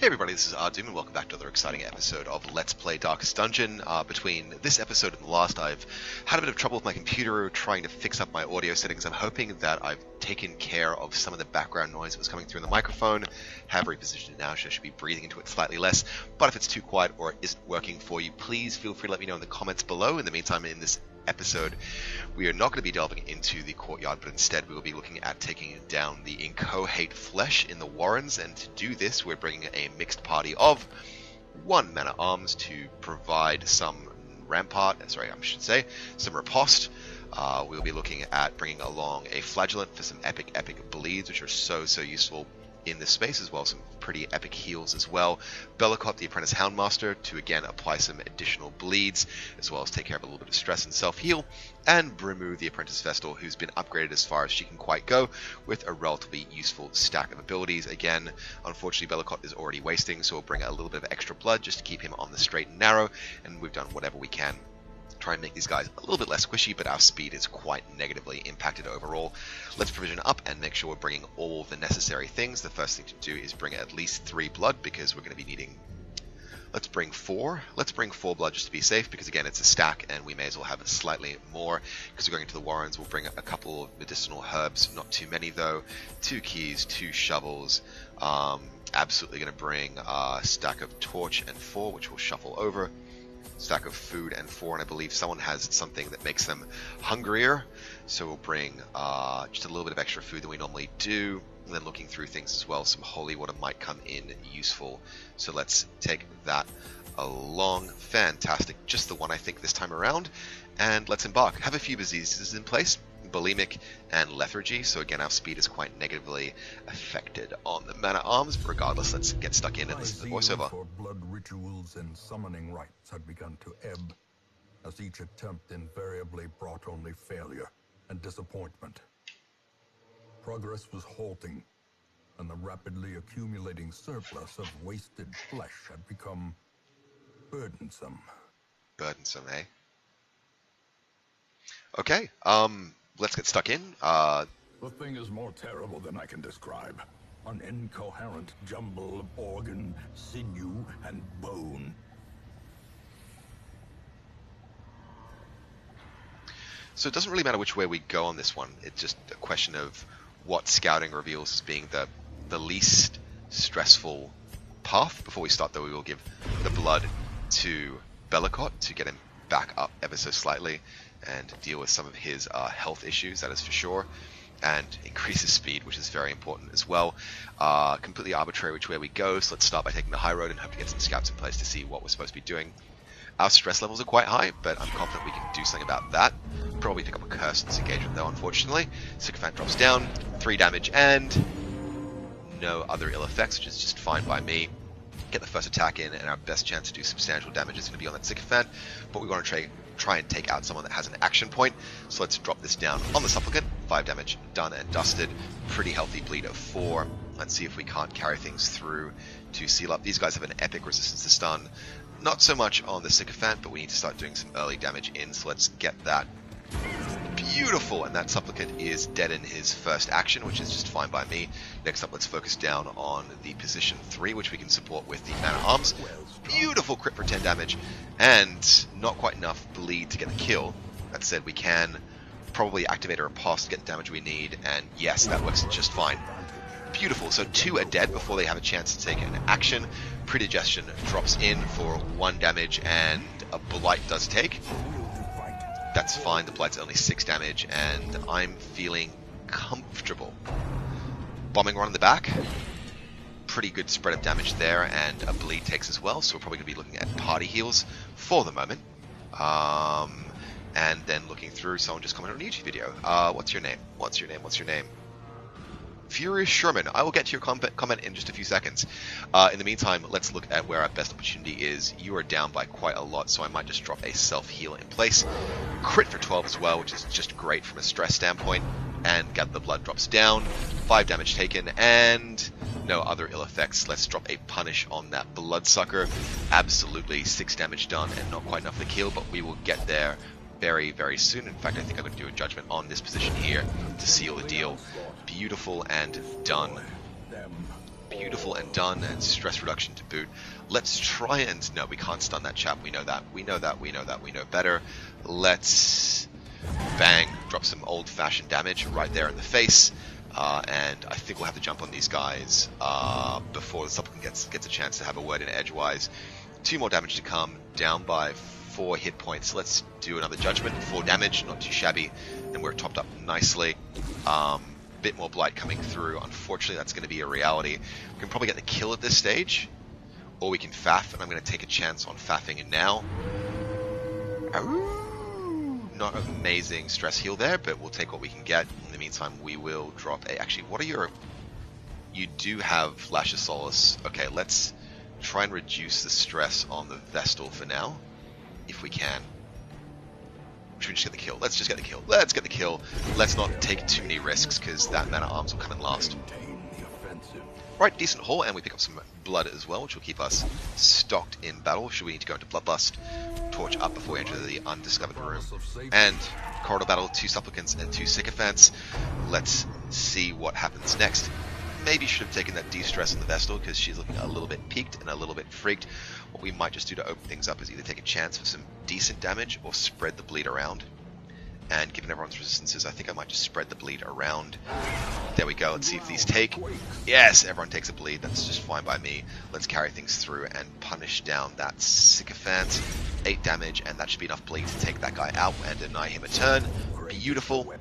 Hey everybody, this is Ahdoom and welcome back to another exciting episode of Let's Play Darkest Dungeon. Between this episode and the last, I've had a bit of trouble with my computer trying to fix up my audio settings. I'm hoping that I've taken care of some of the background noise that was coming through in the microphone. Have repositioned it now, so I should be breathing into it slightly less. But if it's too quiet or it isn't working for you, please feel free to let me know in the comments below. In the meantime, in this episode, we are not going to be delving into the courtyard, but instead we will be looking at taking down the Inchoate flesh in the Warrens, and to do this we're bringing a mixed party of 1 man-at-arms to provide some some riposte. We'll be looking at bringing along a flagellant for some epic bleeds, which are so useful in this space, as well as some pretty epic heals as well. Bellicott, the Apprentice Houndmaster, to again apply some additional bleeds, as well as take care of a little bit of stress and self-heal. And Brimu, the Apprentice Vestal, who's been upgraded as far as she can quite go, with a relatively useful stack of abilities. Again, unfortunately, Bellicott is already wasting, so we'll bring a little bit of extra blood just to keep him on the straight and narrow, and we've done whatever we can try and make these guys a little bit less squishy, but our speed is quite negatively impacted overall. Let's provision up and make sure we're bringing all the necessary things. The first thing to do is bring at least 3 blood, because we're going to be needing... Let's bring 4. Let's bring 4 blood just to be safe, because again, it's a stack and we may as well have slightly more. Because we're going into the Warrens, we'll bring a couple of medicinal herbs, not too many though. 2 keys, 2 shovels. Absolutely going to bring a stack of torch and 4, which we'll shuffle over. Stack of food and 4, and I believe someone has something that makes them hungrier, so we'll bring just a little bit of extra food than we normally do. And then looking through things as well, some holy water might come in useful, so let's take that along. Fantastic, just the one I think this time around, and let's embark. Have a few diseases in place, bulimic and lethargy, so again our speed is quite negatively affected on the man-at-arms, but regardless, let's get stuck in and listen to the voiceover. For blood rituals and summoning rites had begun to ebb, as each attempt invariably brought only failure and disappointment. Progress was halting, and the rapidly accumulating surplus of wasted flesh had become burdensome. Burdensome, eh? Okay, let's get stuck in. The thing is more terrible than I can describe. An incoherent jumble of organ, sinew, and bone. So it doesn't really matter which way we go on this one. It's just a question of what scouting reveals as being the least stressful path. Before we start, though, we will give the blood to Bellicott to get him back up ever so slightly and deal with some of his health issues, that is for sure, and increase his speed, which is very important as well. Completely arbitrary which way we go, so let's start by taking the high road and hope to get some scouts in place to see what we're supposed to be doing. Our stress levels are quite high, but I'm confident we can do something about that. Probably pick up a curse in this engagement though, unfortunately. Sycophant drops down, 3 damage, and no other ill effects, which is just fine by me. Get the first attack in, and our best chance to do substantial damage is going to be on that Sycophant, but we want to try and take out someone that has an action point, so let's drop this down on the Supplicant. 5 damage, done and dusted. Pretty healthy bleed of 4. Let's see if we can't carry things through to seal up. These guys have an epic resistance to stun. Not so much on the Sycophant, but we need to start doing some early damage in, so let's get that. Beautiful, and that Supplicant is dead in his first action, which is just fine by me. Next up, let's focus down on the position 3, which we can support with the man-at-arms. Beautiful crit for 10 damage, and not quite enough bleed to get the kill. That said, we can probably activate a riposte to get the damage we need, and yes, that works just fine. Beautiful, so 2 are dead before they have a chance to take an action. Predigestion drops in for 1 damage, and a Blight does take. That's fine, the Blight's only 6 damage, and I'm feeling comfortable. Bombing run in the back. Pretty good spread of damage there, and a bleed takes as well, so we're probably going to be looking at party heals for the moment. And then looking through, someone just commented on a YouTube video. What's your name? What's your name? What's your name? Furious Sherman. I will get to your comment in just a few seconds. In the meantime, let's look at where our best opportunity is. You are down by quite a lot, so I might just drop a self-heal in place. Crit for 12 as well, which is just great from a stress standpoint. And Gather the Blood drops down. 5 damage taken, and no other ill effects. Let's drop a punish on that Bloodsucker. Absolutely 6 damage done, and not quite enough to kill, but we will get there very soon. In fact, I think I'm going to do a judgment on this position here to seal the deal. Beautiful and done. beautiful and done, and stress reduction to boot. Let's try and... No, we can't stun that chap. We know that. We know that. We know that. We know better. Let's... Bang. Drop some old-fashioned damage right there in the face. And I think we'll have to jump on these guys before the supplicant gets a chance to have a word in edgewise. 2 more damage to come. Down by 4 hit points. Let's do another judgment. 4 damage. Not too shabby. And we're topped up nicely. Bit more blight coming through. Unfortunately, that's going to be a reality. We can probably get the kill at this stage, or we can faff, and I'm going to take a chance on faffing it now. Not amazing stress heal there, but we'll take what we can get. In the meantime, we will drop a... Actually, what are your... You do have Lash of Solace. Okay, let's try and reduce the stress on the Vestal for now, if we can. Should we just get the kill? Let's just get the kill. Let's get the kill. Let's not take too many risks, because that Man at Arms will come in last. Right, decent haul, and we pick up some blood as well, which will keep us stocked in battle. Should we need to go into Bloodlust, torch up before we enter the undiscovered room. And corridor battle, 2 supplicants and 2 sycophants. Let's see what happens next. Maybe should have taken that de-stress on the Vestal, because she's looking a little bit peaked and a little bit freaked. What we might just do to open things up is either take a chance for some decent damage or spread the bleed around. And given everyone's resistances, I think I might just spread the bleed around. There we go. Let's see if these take. Yes, everyone takes a bleed. That's just fine by me. Let's carry things through and punish down that sycophant. 8 damage, and that should be enough bleed to take that guy out and deny him a turn. Beautiful.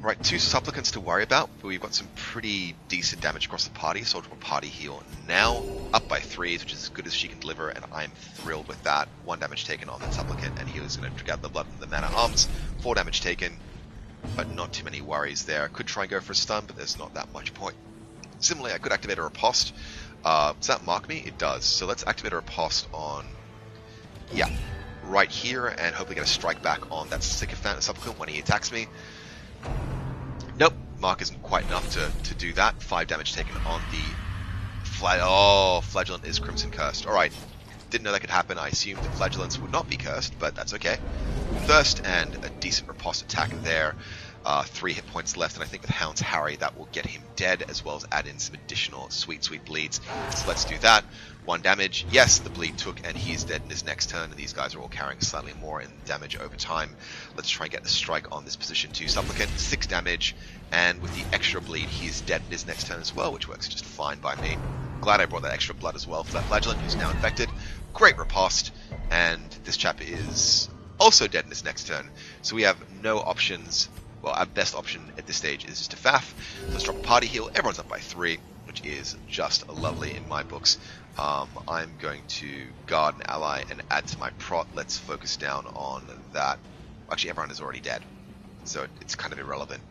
Right, 2 supplicants to worry about, but we've got some pretty decent damage across the party, so I'll drop a party heal now. Up by 3s, which is as good as she can deliver, and I'm thrilled with that. 1 damage taken on that supplicant, and he was going to gather the blood from the Man at Arms. 4 damage taken, but not too many worries there. Could try and go for a stun, but there's not that much point. Similarly, I could activate a riposte. Does that mark me? It does. So let's activate a riposte on... Yeah. Right here, and hopefully get a strike back on that sycophant supplicant when he attacks me. Nope, mark isn't quite enough to do that. 5 damage taken on the Flagellant is Crimson Cursed. Alright, didn't know that could happen. I assumed that Flagellants would not be cursed, but that's okay. Thirst and a decent riposte attack there. 3 hit points left, and I think with Hound's Harry that will get him dead, as well as add in some additional sweet bleeds. So let's do that. 1 damage. Yes, the bleed took, and he's dead in his next turn, and these guys are all carrying slightly more in damage over time. Let's try and get the strike on this position 2 supplicant. 6 damage, and with the extra bleed, he's dead in his next turn as well, which works just fine by me. Glad I brought that extra blood as well for that Flagellant, who's now infected. Great riposte, and this chap is also dead in his next turn. So we have no options. Well, our best option at this stage is just to faff. So let's drop a party heal. Everyone's up by 3, which is just lovely in my books. I'm going to guard an ally and add to my prot. Let's focus down on that. Actually, everyone is already dead, so it's kind of irrelevant.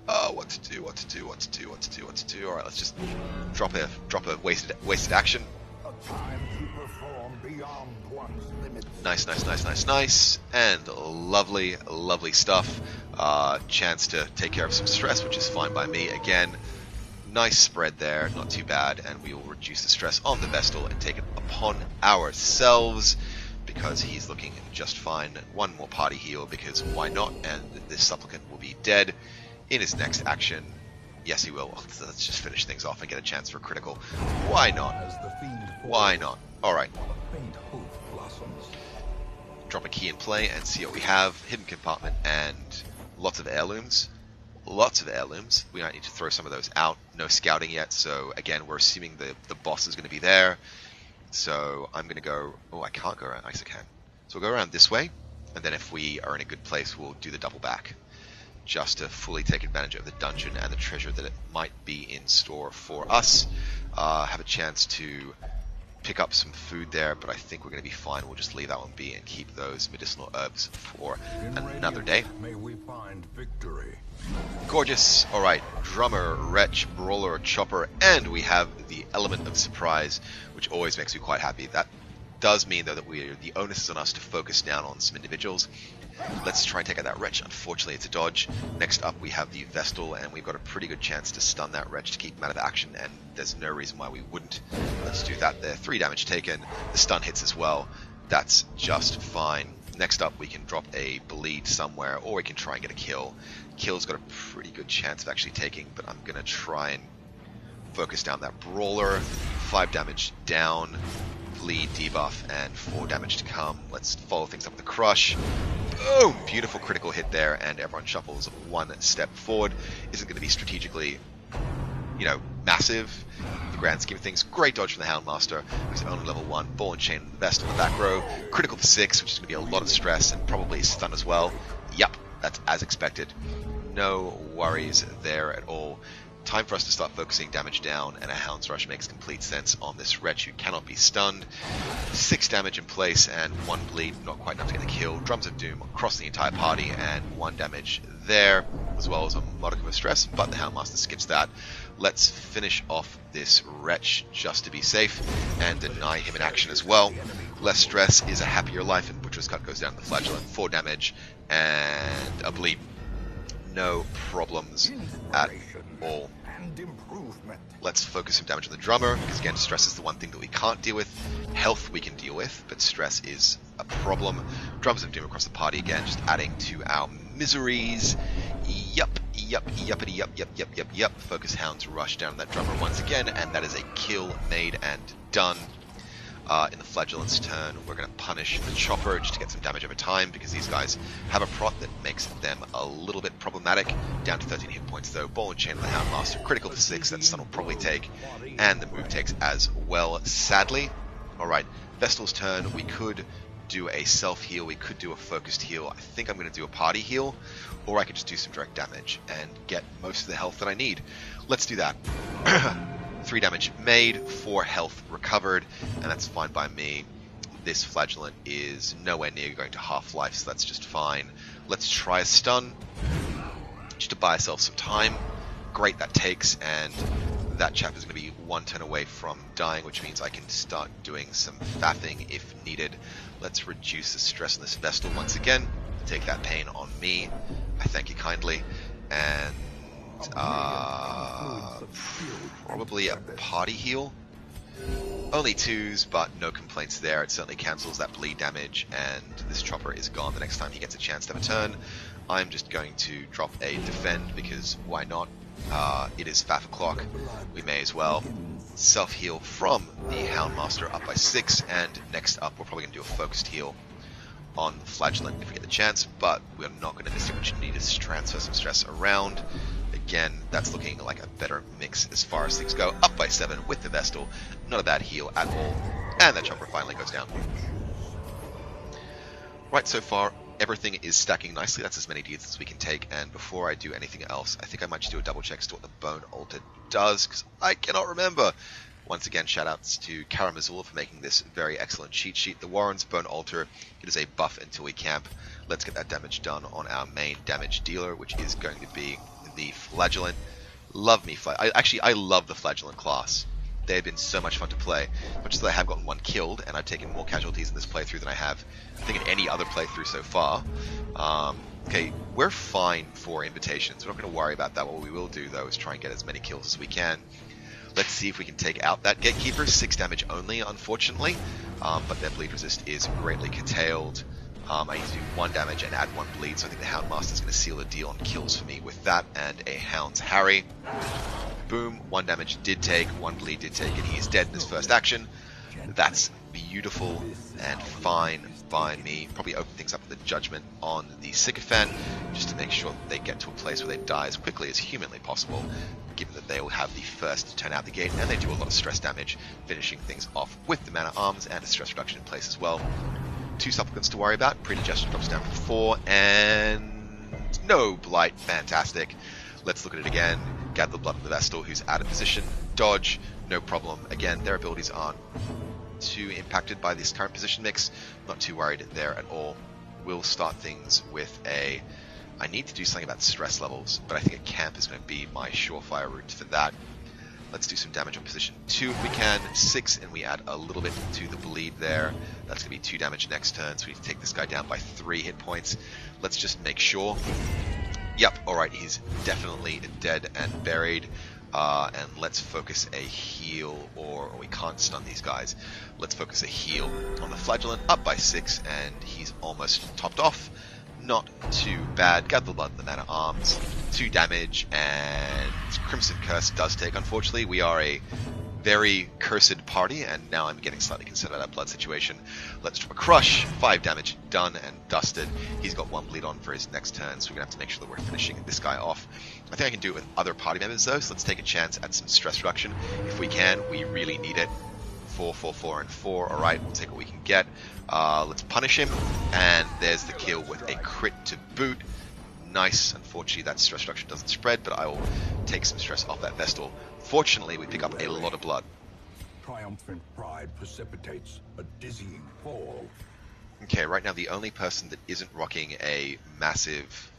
What to do? All right, let's just drop a wasted action. Nice, and lovely stuff. Chance to take care of some stress, which is fine by me. Again, nice spread there, not too bad, and we will reduce the stress on the Vestal and take it upon ourselves, because he's looking just fine. 1 more party heal, because why not, and this supplicant will be dead in his next action. Yes, he will. Let's just finish things off and get a chance for a critical. Why not? Why not? Alright. Drop a key in play and see what we have. Hidden compartment and lots of heirlooms. We might need to throw some of those out. No scouting yet, so again, we're assuming the boss is going to be there. So I'm going to go... Oh, I can't go around. Nice, I can. So we'll go around this way, and then if we are in a good place, we'll do the double back, just to fully take advantage of the dungeon and the treasure that it might be in store for us. Have a chance to pick up some food there, but I think we're going to be fine. We'll just leave that one be and keep those medicinal herbs for another day. May we find victory. Gorgeous. Alright, Drummer, Wretch, Brawler, Chopper, and we have the Element of Surprise, which always makes me quite happy. That does mean, though, that the onus is on us to focus down on some individuals. Let's try and take out that Wretch. Unfortunately, it's a dodge. Next up, we have the Vestal, and we've got a pretty good chance to stun that Wretch to keep him out of action, and there's no reason why we wouldn't. Let's do that there. 3 damage taken. The stun hits as well. That's just fine. Next up, we can drop a bleed somewhere, or we can try and get a kill. Kill's got a pretty good chance of actually taking, but I'm going to try and Focus down that Brawler. 5 damage down. Bleed, debuff, and 4 damage to come. Let's follow things up with a Crush. Boom! Beautiful critical hit there, and everyone shuffles 1 step forward. Isn't going to be strategically, you know, massive in the grand scheme of things. Great dodge from the Houndmaster, who's only level 1. Ball and Chain Vest on the back row. Critical for 6, which is going to be a lot of stress, and probably stun as well. Yep, that's as expected. No worries there at all. Time for us to start focusing damage down, and a Hound's Rush makes complete sense on this wretch who cannot be stunned. 6 damage in place and 1 bleed, not quite enough to get the kill. Drums of Doom across the entire party, and 1 damage there, as well as a modicum of stress, but the Houndmaster skips that. Let's finish off this wretch just to be safe, and deny him in action as well. Less stress is a happier life, and Butcher's Cut goes down to the Flagellant. 4 damage, and a bleed. No problems at all. Let's focus some damage on the drummer, because again, stress is the one thing that we can't deal with. Health we can deal with, but stress is a problem. Drums of Doom across the party again, just adding to our miseries. Yup. Focus Hound's Rush down that drummer once again, and that is a kill made and done. In the Flagellant's turn, we're going to punish the Chopper just to get some damage over time, because these guys have a prot that makes them a little bit problematic. Down to 13 hit points though. Ball and Chain on the Houndmaster. Critical for 6, that stun will probably take. And the move takes as well, sadly. Alright, Vestal's turn. We could do a self-heal. We could do a focused heal. I think I'm going to do a party heal. Or I could just do some direct damage and get most of the health that I need. Let's do that. 3 damage made, 4 health recovered, and that's fine by me. This Flagellant is nowhere near going to half-life, so that's just fine. Let's try a stun, just to buy ourselves some time. Great, that takes, and that chap is going to be 1 turn away from dying, which means I can start doing some faffing if needed. Let's reduce the stress on this Vestal once again. Take that pain on me. I thank you kindly. And probably a party heal. Only 2s, but no complaints there. It certainly cancels that bleed damage, and this Chopper is gone the next time he gets a chance to have a turn. I'm just going to drop a defend, because why not? It is faff o'clock. We may as well. Self-heal from the Houndmaster up by 6, and next up we're probably going to do a focused heal on the Flagellant if we get the chance, but we're not going to miss the opportunity to transfer some stress around. Again, that's looking like a better mix as far as things go. Up by 7 with the Vestal. Not a bad heal at all. And that Chopper finally goes down. Right, so far, everything is stacking nicely. That's as many deeds as we can take. And before I do anything else, I think I might just do a double check as to what the Bone Altar does, because I cannot remember. Once again, shoutouts to Karamazula for making this very excellent cheat sheet. The Warren's Bone Altar, it is a buff until we camp. Let's get that damage done on our main damage dealer, which is going to be the Flagellant. Love me, I love the Flagellant class. They have been so much fun to play. Much as I have gotten 1 killed, and I've taken more casualties in this playthrough than I have, I think, in any other playthrough so far. Okay, we're fine for invitations. We're not going to worry about that. What we will do, though, is try and get as many kills as we can. Let's see if we can take out that Gatekeeper. 6 damage only, unfortunately, but their bleed resist is greatly curtailed. I need to do 1 damage and add 1 bleed, so I think the Houndmaster is going to seal the deal on kills for me with that, and a Hound's Harry. Boom, 1 damage did take, 1 bleed did take, and he is dead in his first action. That's beautiful and fine by me. Probably open things up with a Judgment on the Sycophant, just to make sure that they get to a place where they die as quickly as humanly possible, given that they will have the first turn out the gate, and they do a lot of stress damage, finishing things off with the mana arms and a stress reduction in place as well. 2 supplicants to worry about. Predigestion drops down for 4, and no blight. Fantastic. Let's look at it again. Gather the blood of the Vestal, who's out of position. Dodge, no problem. Again, their abilities aren't too impacted by this current position mix. Not too worried there at all. We'll start things with a... I need to do something about stress levels, but I think a camp is going to be my surefire route for that. Let's do some damage on position 2 if we can. 6, and we add a little bit to the bleed there. That's going to be 2 damage next turn, so we need to take this guy down by 3 hit points. Let's just make sure. Yep, alright, he's definitely dead and buried. And let's focus a heal, or we can't stun these guys. Let's focus a heal on the Flagellant, up by 6, and he's almost topped off. not too bad. Gather the blood, the man at arms, 2 damage, and Crimson Curse does take. Unfortunately, we are a very cursed party, and now I'm getting slightly concerned about that blood situation. Let's drop a crush, 5 damage, done and dusted. He's got 1 bleed on for his next turn, so we're gonna have to make sure that we're finishing this guy off. I think I can do it with other party members though, so let's take a chance at some stress reduction. If we can, we really need it. 4, 4, 4, and 4. Alright, we'll take what we can get. Let's punish him, and there's the kill with a crit to boot. Nice. Unfortunately, that stress reduction doesn't spread, but I will take some stress off that Vestal. Fortunately, we pick up a lot of blood. Triumphant pride precipitates a dizzying fall. Okay, right now the only person that isn't rocking a massive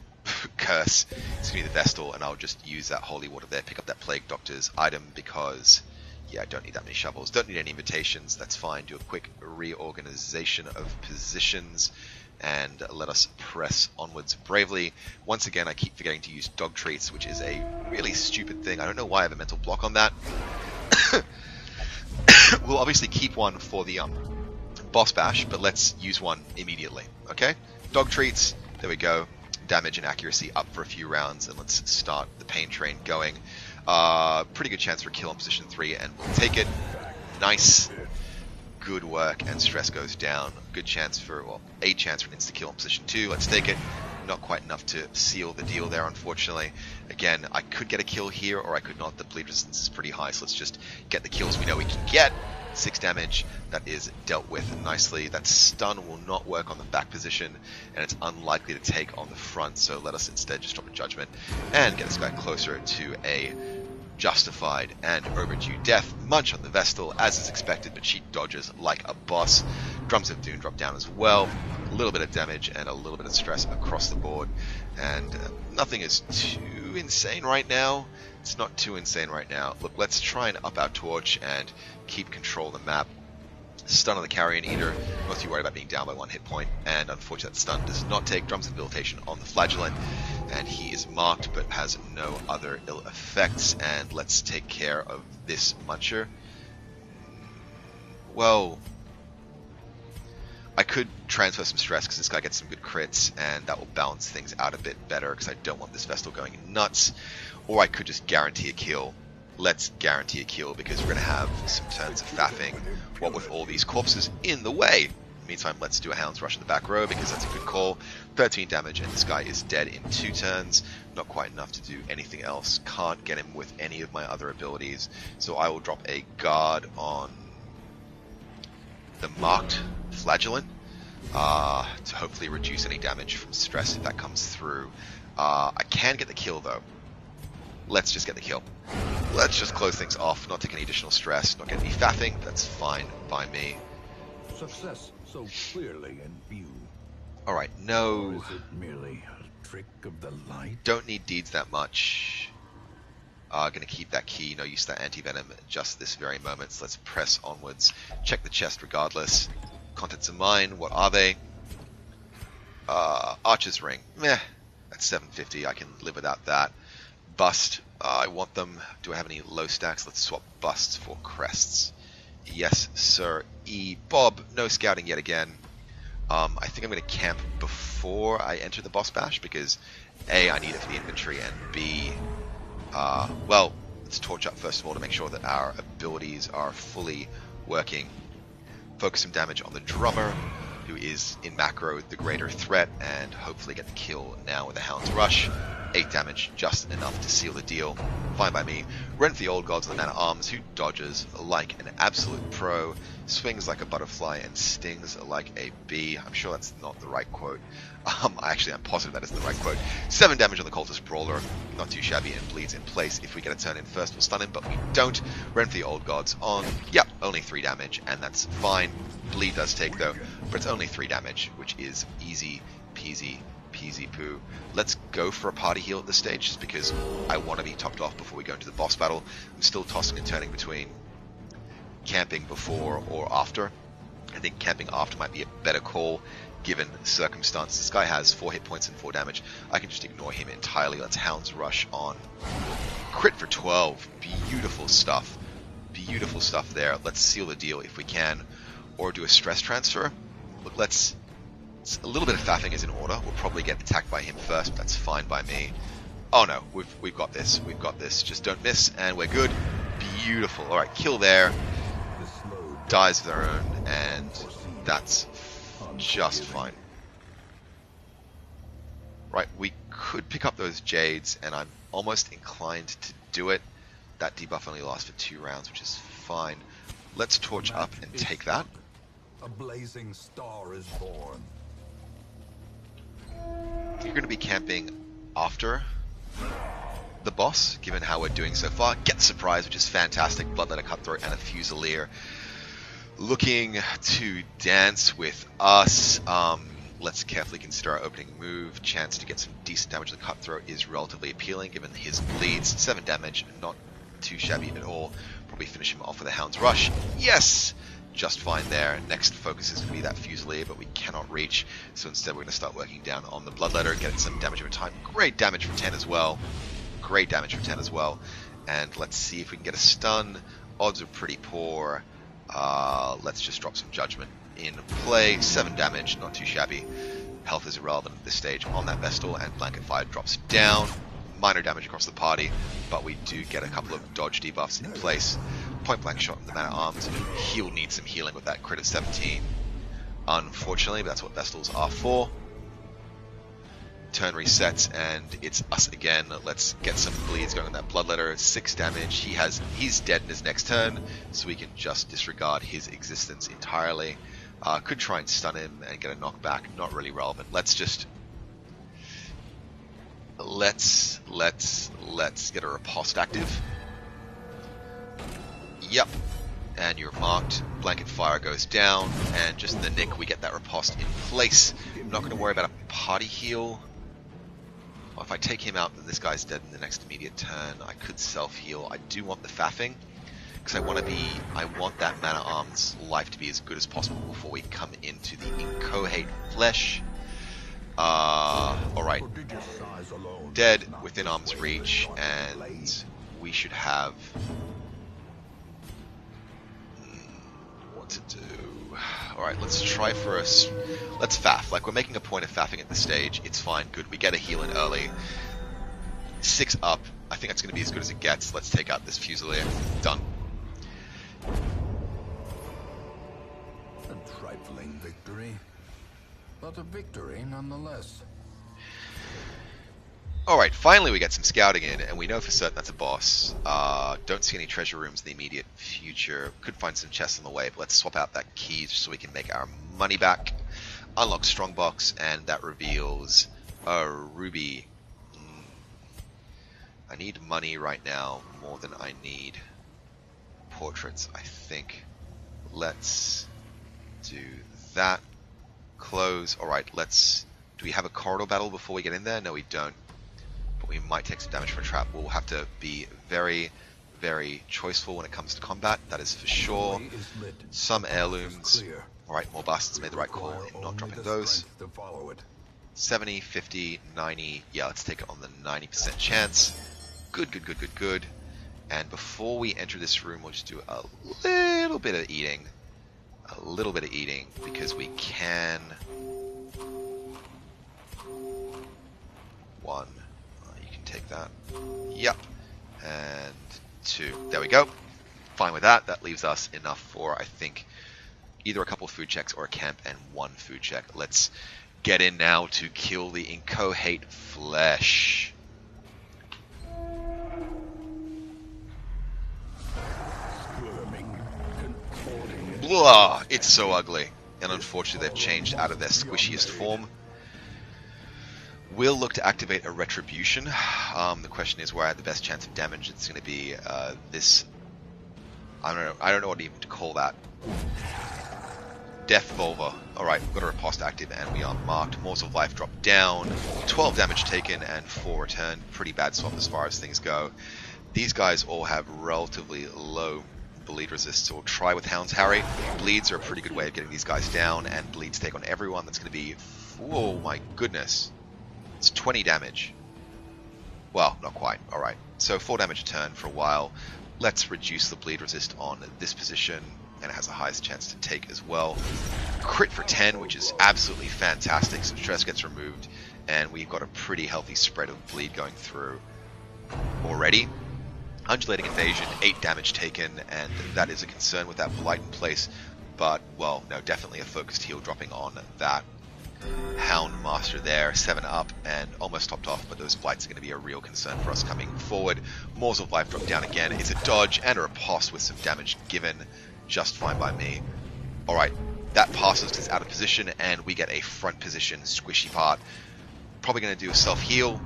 curse is going to be the Vestal, and I'll just use that holy water there, pick up that Plague Doctor's item, because yeah, I don't need that many shovels. Don't need any invitations, that's fine. Do a quick reorganization of positions, and let us press onwards bravely. Once again, I keep forgetting to use dog treats, which is a really stupid thing. I don't know why I have a mental block on that. We'll obviously keep one for the boss bash, but let's use one immediately. Okay? Dog treats, there we go. Damage and accuracy up for a few rounds, and let's start the pain train going. Pretty good chance for a kill on position 3, and we'll take it. Nice. Good work, and stress goes down. Good chance for, well, a chance for an insta-kill on position 2. Let's take it. Not quite enough to seal the deal there, unfortunately. Again, I could get a kill here, or I could not. The bleed resistance is pretty high, so let's just get the kills we know we can get. 6 damage. That is dealt with nicely. That stun will not work on the back position, and it's unlikely to take on the front, so let us instead just drop a judgment and get this guy closer to a justified and overdue death. Munch on the Vestal, as is expected, but she dodges like a boss. Drums of Doom drop down as well. A little bit of damage and a little bit of stress across the board. And nothing is too insane right now. It's not too insane right now. Look, let's try and up our torch and keep control of the map. Stun on the Carrion Eater, not too worried about being down by 1 hit point, and unfortunately that stun does not take. Drums of Debilitation on the Flagellant, and he is marked but has no other ill effects. And let's take care of this Muncher. Well, I could transfer some stress because this guy gets some good crits, and that will balance things out a bit better because I don't want this Vestal going nuts. Or I could just guarantee a kill. Let's guarantee a kill because we're going to have some turns of faffing, what with all these corpses in the way. Meantime, let's do a Hound's Rush in the back row because that's a good call. 13 damage, and this guy is dead in 2 turns. Not quite enough to do anything else. Can't get him with any of my other abilities, so I will drop a guard on the marked Flagellant to hopefully reduce any damage from stress if that comes through. I can get the kill though. Let's just get the kill. Let's just close things off, not take any additional stress, not get any faffing. That's fine by me. Success so clearly in view. Alright, no. Or is it merely a trick of the light? Don't need deeds that much. Gonna keep that key, no use of that anti-venom just this very moment, so let's press onwards. Check the chest regardless. Contents of mine, what are they? Archer's Ring. Meh. That's 750, I can live without that. Bust, I want them. Do I have any low stacks? Let's swap busts for crests. Yes, sir. Bob, no scouting yet again. I think I'm going to camp before I enter the boss bash because A, I need it for the inventory, and B, well, let's torch up first of all to make sure that our abilities are fully working. Focus some damage on the drummer, who is in macro the greater threat, and hopefully get the kill now with the Hound's Rush. 8 damage, just enough to seal the deal. Fine by me. Rent the Old Gods on the Man at Arms, who dodges like an absolute pro, swings like a butterfly, and stings like a bee. I'm sure that's not the right quote. I'm positive that is the right quote. 7 damage on the Cultist Brawler, not too shabby, and bleeds in place. If we get a turn in first, we'll stun him, but we don't. Rent the Old Gods on, yep, only 3 damage, and that's fine. Bleed does take though, but it's only 3 damage, which is easy peasy peasy poo. Let's go for a party heal at this stage, just because I want to be topped off before we go into the boss battle. I'm still tossing and turning between camping before or after. I think camping after might be a better call, given circumstances. This guy has 4 hit points and 4 damage. I can just ignore him entirely. Let's Hound's Rush on. Crit for 12. Beautiful stuff. Beautiful stuff there. Let's seal the deal if we can, or do a stress transfer. Look, let's A little bit of faffing is in order. We'll probably get attacked by him first, but that's fine by me. Oh no, we've got this. We've got this. Just don't miss, and we're good. Beautiful. All right, kill there. Dies of their own, and that's just fine. Right, we could pick up those Jades, and I'm almost inclined to do it. That debuff only lasts for 2 rounds, which is fine. Let's torch up and take that. A blazing star is born. You're going to be camping after the boss, given how we're doing so far. Get the surprise, which is fantastic. Bloodletter Cutthroat and a Fusilier looking to dance with us. Let's carefully consider our opening move. Chance to get some decent damage to the Cutthroat is relatively appealing, given his bleeds. 7 damage, not too shabby at all. Probably finish him off with a Hound's Rush. Yes! Just fine there. Next focus is going to be that Fusilier, but we cannot reach. So instead we're going to start working down on the Bloodletter, getting some damage over time. Great damage for 10 as well. Great damage for 10 as well. And let's see if we can get a stun. Odds are pretty poor. Let's just drop some Judgment in play. 7 damage, not too shabby. Health is irrelevant at this stage on that Vestal, and Blanket Fire drops down. Minor damage across the party, but we do get a couple of dodge debuffs in place. Point blank shot in the Man at Arms. He'll need some healing with that crit of 17. Unfortunately, but that's what Vestals are for. Turn resets, and it's us again. Let's get some bleeds going on that Bloodletter. 6 damage. He's dead in his next turn, so we can just disregard his existence entirely. Could try and stun him and get a knockback. Not really relevant. Let's get a riposte active. Yep. And you're marked. Blanket Fire goes down, and just in the nick we get that riposte in place. I'm not going to worry about a party heal. Well, if I take him out, then this guy's dead in the next immediate turn. I could self-heal. I do want the faffing, because I want that Man at Arms life to be as good as possible before we come into the Inchoate flesh. Alright. Dead, within arm's reach, and we should have what to do. Alright, let's try for us. Let's faff. Like, we're making a point of faffing at this stage. It's fine, good. We get a heal in early. 6 up. I think that's going to be as good as it gets. Let's take out this Fusilier. Done. A trifling victory, but a victory nonetheless. Alright, finally we get some scouting in, and we know for certain that's a boss. Don't see any treasure rooms in the immediate future. Could find some chests on the way, but let's swap out that key just so we can make our money back. Unlock Strongbox, and that reveals a ruby. I need money right now more than I need portraits, I think. Let's do that. Close. Alright, do we have a corridor battle before we get in there? No, we don't. But we might take some damage from a trap. We'll have to be very, very choiceful when it comes to combat, that is for sure. Some heirlooms. Alright, more bastards made the right call in not dropping those. 70, 50, 90. Yeah, let's take it on the 90% chance. Good, good, good, good, good. And before we enter this room, we'll just do a little bit of eating. A little bit of eating, because we can. 1. You can take that. Yep. And 2. There we go. Fine with that. That leaves us enough for, I think, either a couple of food checks or a camp and 1 food check. Let's get in now to kill the Inchoate flesh. Blah! It's so ugly. And unfortunately they've changed out of their squishiest form. We'll look to activate a Retribution. The question is where I have the best chance of damage. It's going to be this... I don't know what even to call that. Death Volva. Alright, we've got a riposte active and we are marked. Morsel of Life dropped down. 12 damage taken and 4 returned. Pretty bad swap as far as things go. These guys all have relatively low bleed resist, so we'll try with Hound's Harry. Bleeds are a pretty good way of getting these guys down, and bleeds take on everyone. That's going to be... oh my goodness. It's 20 damage. Well, not quite. Alright, so 4 damage a turn for a while. Let's reduce the bleed resist on this position. and it has the highest chance to take as well. Crit for 10, which is absolutely fantastic. Some stress gets removed, and we've got a pretty healthy spread of bleed going through already. Undulating Invasion, 8 damage taken, and that is a concern with that Blight in place. But, well, no, definitely a focused heal dropping on that Hound Master there. 7 up and almost topped off, but those Blights are going to be a real concern for us coming forward. Maws of Life drop down again. It's a dodge and a riposte with some damage given. Just fine by me. Alright, that passes because it's out of position, and we get a front position squishy part. Probably going to do a self-heal,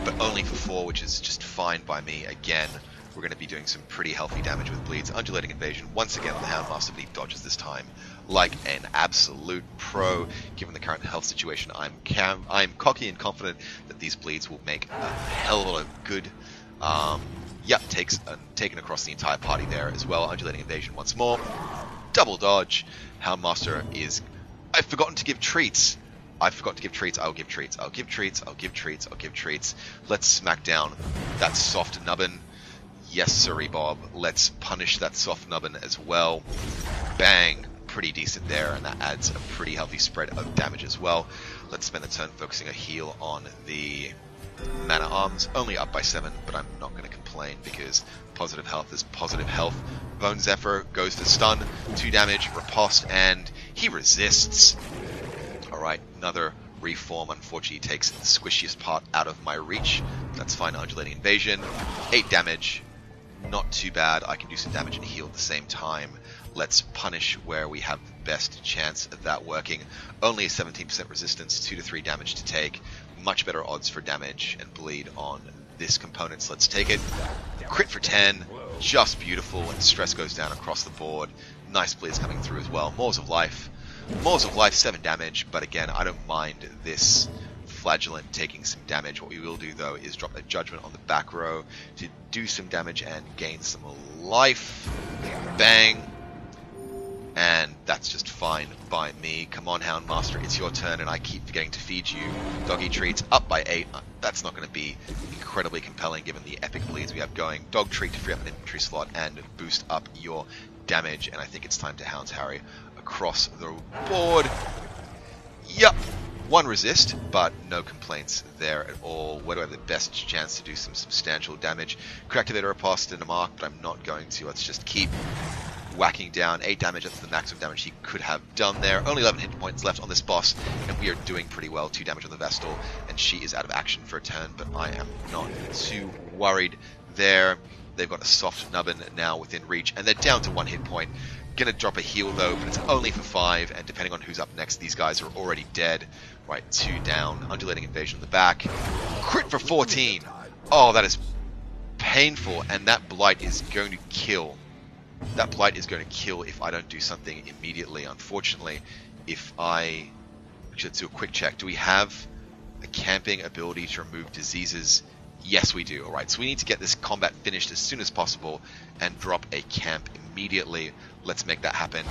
but only for 4, which is just fine by me. Again, we're going to be doing some pretty healthy damage with bleeds. Undulating Invasion, once again, the Houndmaster bleed dodges this time like an absolute pro. Given the current health situation, I'm cocky and confident that these bleeds will make a hell of a lot of good. Yep, taken across the entire party there as well. Undulating Invasion once more. Double dodge. Houndmaster is... I've forgotten to give treats. I forgot to give treats. I'll give treats. I'll give treats. I'll give treats. I'll give treats. Let's smack down that soft nubbin. Yes, sirree, Bob. Let's punish that soft nubbin as well. Bang. Pretty decent there, and that adds a pretty healthy spread of damage as well. Let's spend the turn focusing a heal on the Man at Arms. Only up by 7, but I'm not going to complain because positive health is positive health. Bone Zephyr goes to stun. 2 damage, riposte, and he resists. Alright, another reform. Unfortunately, takes the squishiest part out of my reach. That's fine. Undulating Invasion. 8 damage. Not too bad. I can do some damage and heal at the same time. Let's punish where we have the best chance of that working. Only a 17% resistance, 2 to 3 damage to take. Much better odds for damage and bleed on this component, so let's take it. Crit for 10. Just beautiful, and stress goes down across the board. Nice bleeds coming through as well. Maws of Life. Maws of Life, 7 damage, but again, I don't mind this Flagellant taking some damage. What we will do, though, is drop a Judgment on the back row to do some damage and gain some life. Bang. And that's just fine by me. Come on, Houndmaster, it's your turn, and I keep forgetting to feed you. Doggy treats, up by 8. That's not going to be incredibly compelling given the epic bleeds we have going. Dog treat to free up an infantry slot and boost up your damage, and I think it's time to Hounds Harry across the board. Yup, 1 resist, but no complaints there at all. Where do I have the best chance to do some substantial damage? Could activate a riposte and a mark, but I'm not going to. Let's just keep whacking down. 8 damage, that's the maximum damage he could have done there. Only 11 hit points left on this boss, and we are doing pretty well. 2 damage on the Vestal, and she is out of action for a turn, but I am not too worried there. They've got a soft nubbin now within reach, and they're down to 1 hit point. Gonna drop a heal though, but it's only for 5, and depending on who's up next, these guys are already dead. Right, 2 down. Undulating Invasion in the back. Crit for 14! Oh, that is painful, and that Blight is going to kill. That Blight is going to kill if I don't do something immediately. Unfortunately, if I... Let's do a quick check. Do we have a camping ability to remove diseases? Yes, we do. Alright, so we need to get this combat finished as soon as possible and drop a camp immediately. Let's make that happen.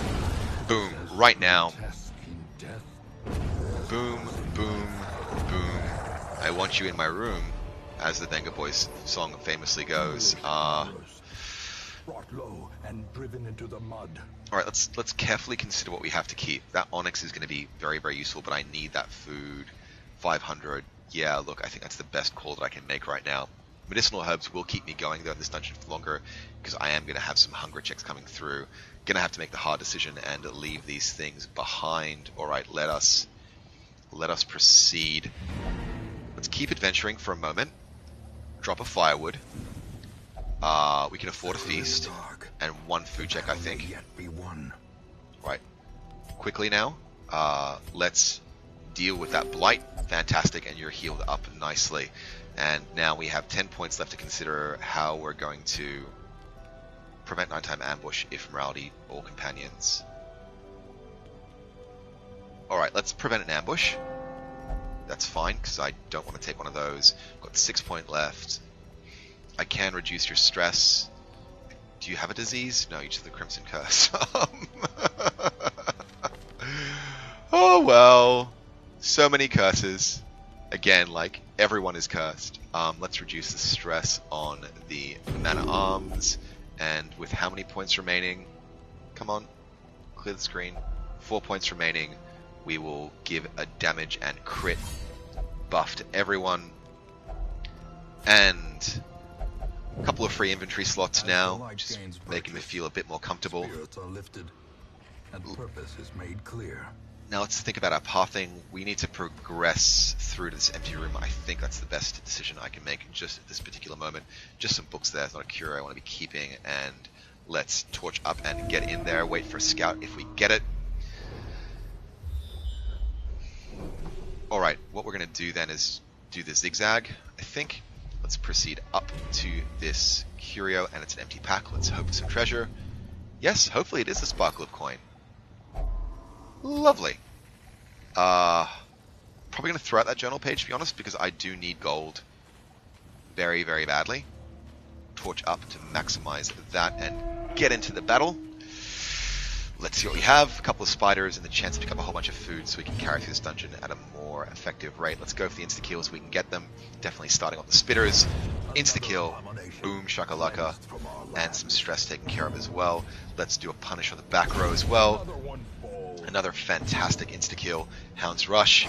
Boom. Right now. Boom, boom, boom. I want you in my room, as the Venga Boys song famously goes. Brought low and driven into the mud. Alright, let's carefully consider what we have to keep. That Onyx is going to be very, very useful, but I need that food. 500. Yeah, look, I think that's the best call that I can make right now. Medicinal herbs will keep me going, though, in this dungeon for longer, because I am going to have some hunger checks coming through. Going to have to make the hard decision and leave these things behind. Alright, let us proceed. Let's keep adventuring for a moment. Drop a firewood. We can afford a feast and 1 food check, I think. Right. Quickly now. Let's deal with that Blight. Fantastic, and you're healed up nicely. And now we have 10 points left to consider how we're going to prevent nighttime ambush if morality or companions. Alright, let's prevent an ambush. That's fine, because I don't want to take one of those. Got 6 points left. I can reduce your stress. Do you have a disease? No, you just have the Crimson Curse. Oh well. So many curses. Again, like, everyone is cursed. Let's reduce the stress on the Man at Arms. And with how many points remaining? Come on. Clear the screen. 4 points remaining. We will give a damage and crit buff to everyone. And a couple of free inventory slots now, which is making me feel a bit more comfortable. Spirits are lifted, and purpose is made clear. Now let's think about our pathing. We need to progress through to this empty room. I think that's the best decision I can make just at this particular moment. Just some books there. It's not a curio I want to be keeping. And let's torch up and get in there. Wait for a scout if we get it. Alright, what we're going to do then is do the zigzag, I think. Let's proceed up to this curio, and it's an empty pack. Let's hope for some treasure. Yes, hopefully it is the sparkle of coin. Lovely. Probably going to throw out that journal page, to be honest, because I do need gold very, very badly. Torch up to maximize that and get into the battle. Let's see what we have. A couple of spiders and the chance to pick up a whole bunch of food so we can carry through this dungeon at a more effective rate. Let's go for the insta-kills so we can get them. Definitely starting with the spitters. Insta-kill, boom, shakalaka, and some stress taken care of as well. Let's do a punish on the back row as well. Another fantastic insta-kill. Hound's Rush,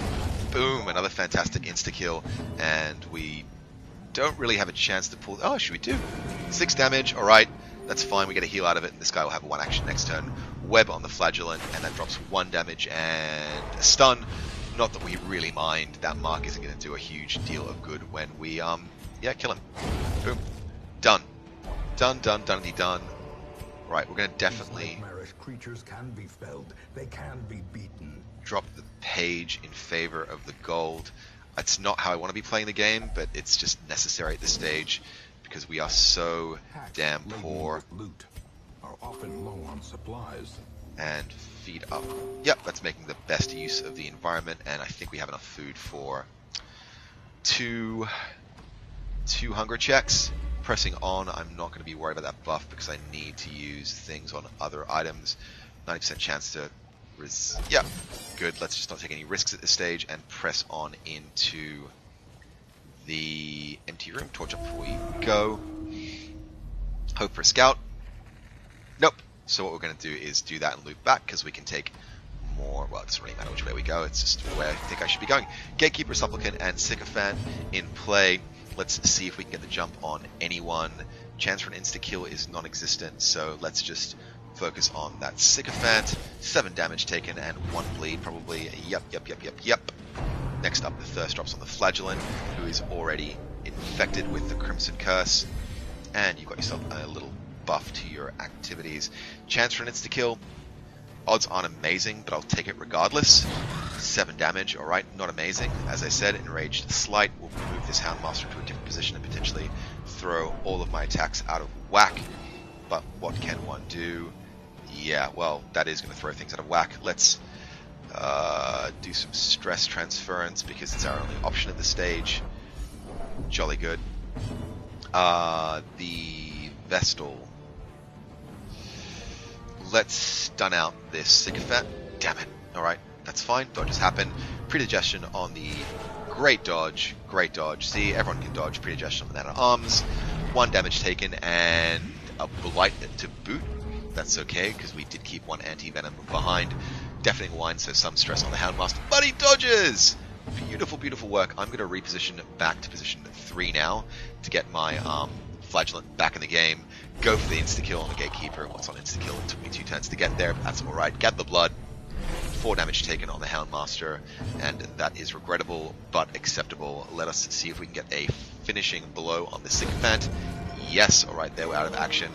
boom, another fantastic insta-kill. And we don't really have a chance to pull... Oh, should we do? 6 damage, alright. That's fine, we get a heal out of it, and this guy will have 1 action next turn. Web on the flagellant, and that drops 1 damage and a stun. Not that we really mind, that mark isn't going to do a huge deal of good when we, yeah, kill him. Boom. Done. Done, done, done, done. Right, we're going to definitely... Nightmarish creatures can be felled. They can be beaten. Drop the page in favor of the gold. It's not how I want to be playing the game, but it's just necessary at this stage. Because we are so damn poor. Loot are often low on supplies. And feed up. Yep, that's making the best use of the environment, and I think we have enough food for two hunger checks. Pressing on, I'm not going to be worried about that buff because I need to use things on other items. 90% chance to... yeah, good. Let's just not take any risks at this stage and press on into... the empty room. Torch up before we go. Hope for a scout. Nope. So what we're going to do is do that and loop back because we can take more. Well, it doesn't really matter which way we go. It's just the way I think I should be going. Gatekeeper, Supplicant, and Sycophant in play. Let's see if we can get the jump on anyone. Chance for an insta-kill is non-existent, so let's just focus on that Sycophant. 7 damage taken and 1 bleed, probably. Yep. Next up, the Thirst drops on the Flagellant, who is already infected with the Crimson Curse. And you've got yourself a little buff to your activities. Chance for an insta-kill. Odds aren't amazing, but I'll take it regardless. 7 damage, alright, not amazing. As I said, Enraged Slight will move this Houndmaster to a different position and potentially throw all of my attacks out of whack. But what can one do? Yeah, well, that is going to throw things out of whack. Let's do some stress transference because it's our only option at this stage. Jolly good. The Vestal. Let's stun out this Sycophant. Damn it. Alright, that's fine. Dodges happen. Predigestion on the great dodge. Great dodge. See, everyone can dodge. Predigestion on the Man-at-Arms. 1 damage taken and a Blight to boot. That's okay, because we did keep 1 anti-venom behind. Deafening Whine, so some stress on the Houndmaster. But he dodges! Beautiful, beautiful work. I'm going to reposition back to position 3 now to get my Flagellant back in the game. Go for the insta-kill on the Gatekeeper. What's on insta-kill? It took me 2 turns to get there, but that's alright. Gather the blood. 4 damage taken on the Houndmaster, and that is regrettable, but acceptable. Let us see if we can get a finishing blow on the Sycophant. Yes, alright, there we're out of action.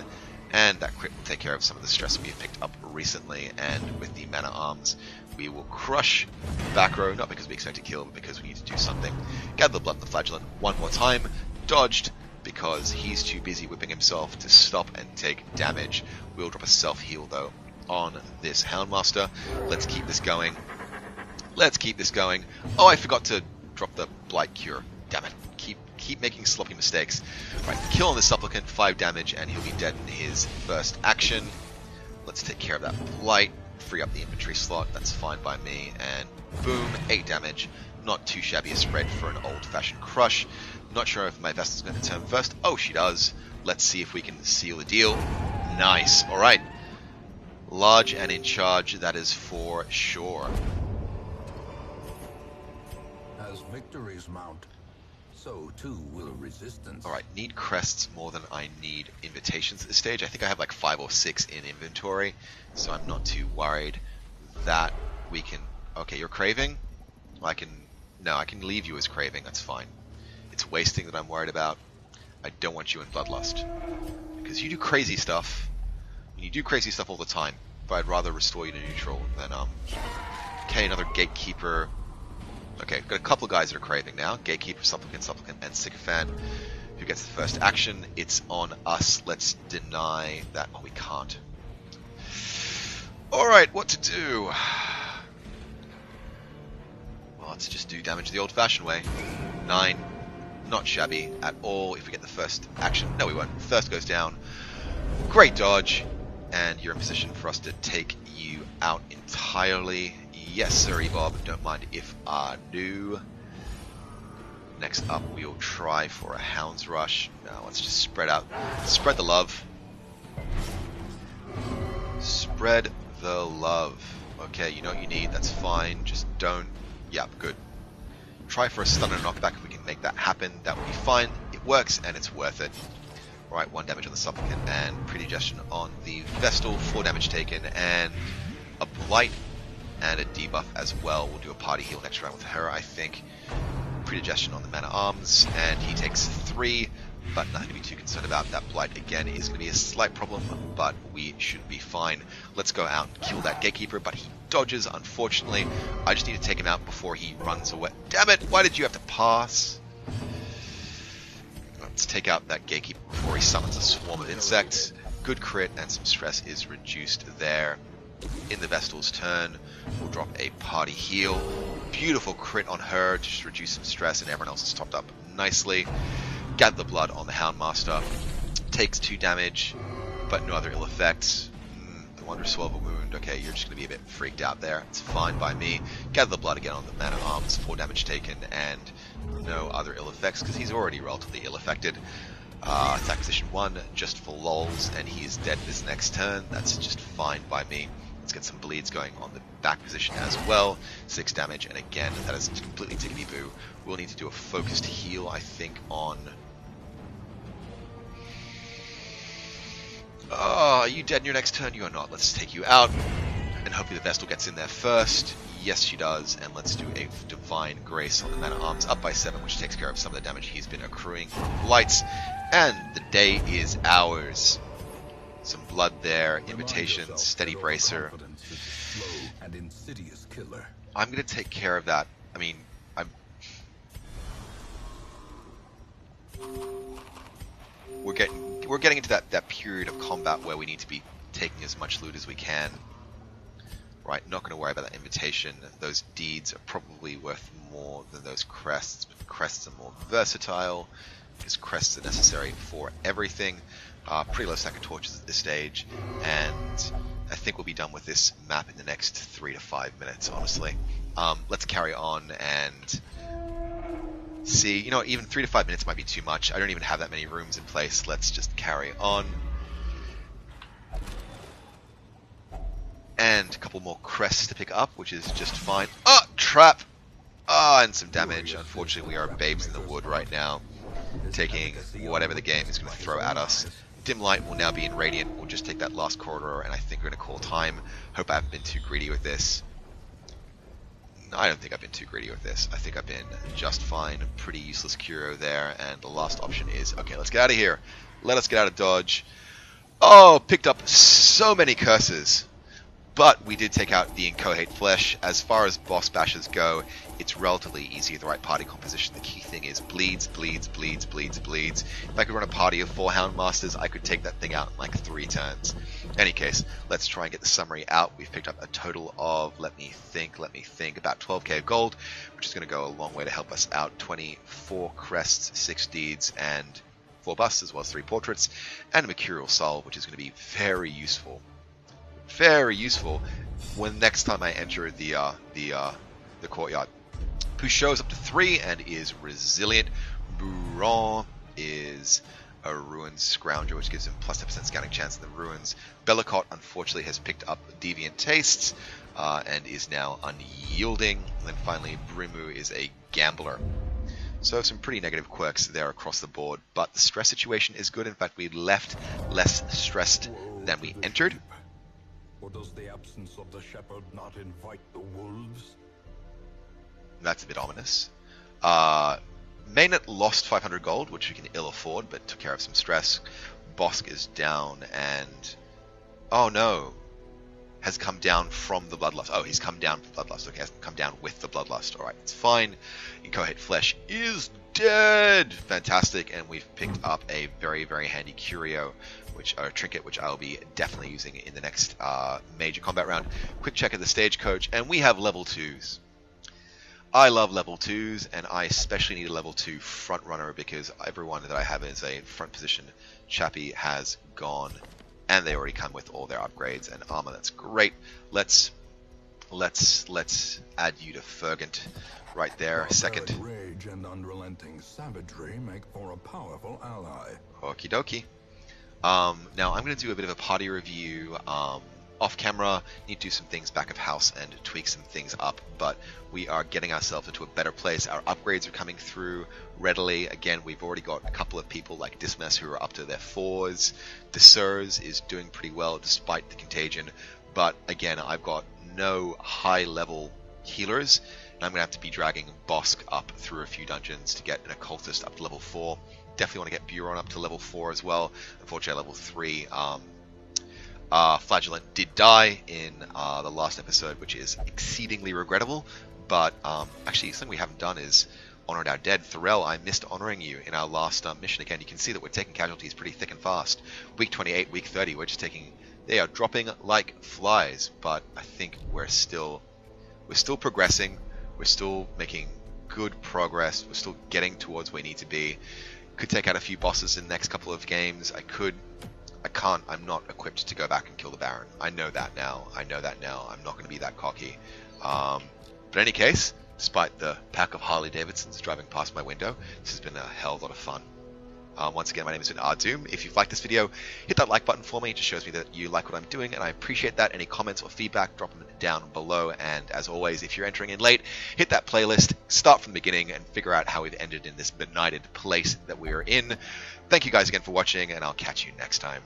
And that crit will take care of some of the stress we have picked up recently, and with the Man-at-Arms, we will crush back row, not because we expect to kill, but because we need to do something. Gather the blood in the Flagellant 1 more time. Dodged, because he's too busy whipping himself to stop and take damage. We'll drop a self-heal, though, on this Houndmaster. Let's keep this going. Let's keep this going. Oh, I forgot to drop the Blight Cure. Damn it. Keep making sloppy mistakes. Right, kill on the Supplicant, 5 damage, and he'll be dead in his first action. Let's take care of that Blight. Free up the inventory slot. That's fine by me. And boom, 8 damage. Not too shabby a spread for an old-fashioned crush. Not sure if my Vestal's going to turn first. Oh, she does. Let's see if we can seal the deal. Nice. Alright. Large and in charge, that is for sure. As victories mount, so too will resistance. Alright, need crests more than I need invitations at this stage. I think I have like 5 or 6 in inventory, so I'm not too worried that we can... Okay, you're craving? I can leave you as craving, that's fine. It's wasting that I'm worried about. I don't want you in Bloodlust. Because you do crazy stuff. You do crazy stuff all the time, but I'd rather restore you to neutral than, Okay, another Gatekeeper. Okay, got a couple of guys that are craving now. Gatekeeper, Supplicant, and Sycophant. Who gets the first action? It's on us. Let's deny that. Oh, we can't. Alright, what to do? Well, let's just do damage the old-fashioned way. 9. Not shabby at all. If we get the first action... No, we won't. First goes down. Great dodge. And you're in position for us to take you out entirely. Yes, sirree, Bob. Don't mind if I do. Next up, we'll try for a Hound's Rush. Now, let's just spread out. Spread the love. Spread the love. Okay, you know what you need. That's fine. Just don't... Yeah, good. Try for a stun and knockback if we can make that happen. That would be fine. It works, and it's worth it. Right, 1 damage on the Supplicant, and Predigestion on the Vestal, 4 damage taken, and a Blight, and a debuff as well. We'll do a party heal next round with her, I think. Predigestion on the Man-at-Arms, and he takes 3, but nothing to be too concerned about. That Blight, again, is going to be a slight problem, but we should be fine. Let's go out and kill that Gatekeeper, but he dodges, unfortunately. I just need to take him out before he runs away. Damn it! Why did you have to pass? Let's take out that Gatekeeper before he summons a swarm of insects. Good crit, and some stress is reduced there. In the Vestal's turn, we'll drop a party heal. Beautiful crit on her, just reduce some stress, and everyone else is topped up nicely. Gather the blood on the Houndmaster. Takes 2 damage, but no other ill effects. The Wondrous Swell of a Wound. Okay, you're just going to be a bit freaked out there. It's fine by me. Gather the blood again on the Man-at-Arms. 4 damage taken, and no other ill effects, because he's already relatively ill-affected. Attack position 1, just for lols, and he is dead this next turn. That's just fine by me. Let's get some bleeds going on the back position as well. 6 damage, and again, that is completely tickety-boo. We'll need to do a focused heal, I think, on... Oh, are you dead in your next turn? You are not. Let's take you out, and hopefully the Vestal gets in there first. Yes, she does, and let's do a Divine Grace on the Man-at-Arms, up by 7, which takes care of some of the damage he's been accruing from Blights, and the day is ours. Some blood there, Invitation, Steady Bracer. I'm going to take care of that. I mean, we're getting into that period of combat where we need to be taking as much loot as we can. Right, not going to worry about that Invitation. Those deeds are probably worth more than those crests, but crests are more versatile, because crests are necessary for everything. Pretty low stack of torches at this stage, and I think we'll be done with this map in the next 3 to 5 minutes, honestly. Let's carry on and see. You know, even 3 to 5 minutes might be too much. I don't even have that many rooms in place. Let's just carry on. And a couple more crests to pick up, which is just fine. Oh, trap! Ah, and some damage. Unfortunately, we are babes in the wood right now, taking whatever the game is going to throw at us. Dim Light will now be in Radiant. We'll just take that last corridor, and I think we're going to call time. Hope I haven't been too greedy with this. No, I don't think I've been too greedy with this. I think I've been just fine. Pretty useless Curio there, and the last option is, okay, let's get out of here. Let us get out of dodge. Oh, picked up so many curses. But we did take out the Inchoate Flesh. As far as boss bashes go, it's relatively easy with the right party composition. The key thing is bleeds, bleeds, bleeds, bleeds, bleeds. If I could run a party of 4 Houndmasters, I could take that thing out in like 3 turns. In any case, let's try and get the summary out. We've picked up a total of, let me think, about 12k of gold, which is going to go a long way to help us out. 24 crests, 6 deeds, and 4 busts, as well as 3 portraits, and a Mercurial Soul, which is going to be very useful. Very useful when next time I enter the courtyard. Pouchot is up to 3 and is resilient. Buron is a Ruins Scrounger, which gives him plus 10% scouting chance in the Ruins. Bellicott, unfortunately, has picked up Deviant Tastes and is now unyielding. And then finally, Brimu is a Gambler. So some pretty negative quirks there across the board, but the stress situation is good. In fact, we left less stressed than we entered. Sheep. Or does the absence of the shepherd not invite the wolves? That's a bit ominous. Mainnet lost 500 gold, which we can ill afford, but took care of some stress. Bosk is down, and oh no, has come down from the Bloodlust. Oh, he's come down from Bloodlust. Okay, hasn't come down with the Bloodlust. All right, it's fine. Inchoate Flesh is dead. Fantastic, and we've picked up a very, very handy curio, a trinket, which I'll be definitely using in the next major combat round. Quick check of the stagecoach, and we have level 2s. I love level 2s, and I especially need a level 2 front runner because everyone that I have as a front position chappie has gone, and they already come with all their upgrades and armor. That's great. Let's add you to Fergant right there. Second. Rage and unrelenting savagery make for a powerful ally. Okie dokie. Now I'm going to do a bit of a party review off camera. Need to do some things back of house and tweak some things up, but we are getting ourselves into a better place. Our upgrades are coming through readily. Again, we've already got a couple of people like Dismas who are up to their 4s. Desurs is doing pretty well despite the contagion, but again, I've got no high level healers, and I'm going to have to be dragging Bosk up through a few dungeons to get an occultist up to level 4. Definitely want to get Buron up to level 4 as well. Unfortunately, level 3. Flagellant did die in the last episode, which is exceedingly regrettable, but actually something we haven't done is honored our dead. Thorel, I missed honoring you in our last mission. Again, you can see that we're taking casualties pretty thick and fast. Week 28, week 30, we're just taking, they are dropping like flies, but I think we're still progressing, we're still making good progress, we're still getting towards where we need to be. Could take out a few bosses in the next couple of games. I can't, I'm not equipped to go back and kill the Baron. I know that now. I'm not going to be that cocky. But in any case, despite the pack of Harley Davidsons driving past my window, this has been a hell of a lot of fun. Once again, my name has been Ahdoom. If you've liked this video, hit that like button for me. It just shows me that you like what I'm doing, and I appreciate that. Any comments or feedback, drop them down below. And as always, if you're entering in late, hit that playlist, start from the beginning, and figure out how we've ended in this benighted place that we are in. Thank you guys again for watching, and I'll catch you next time.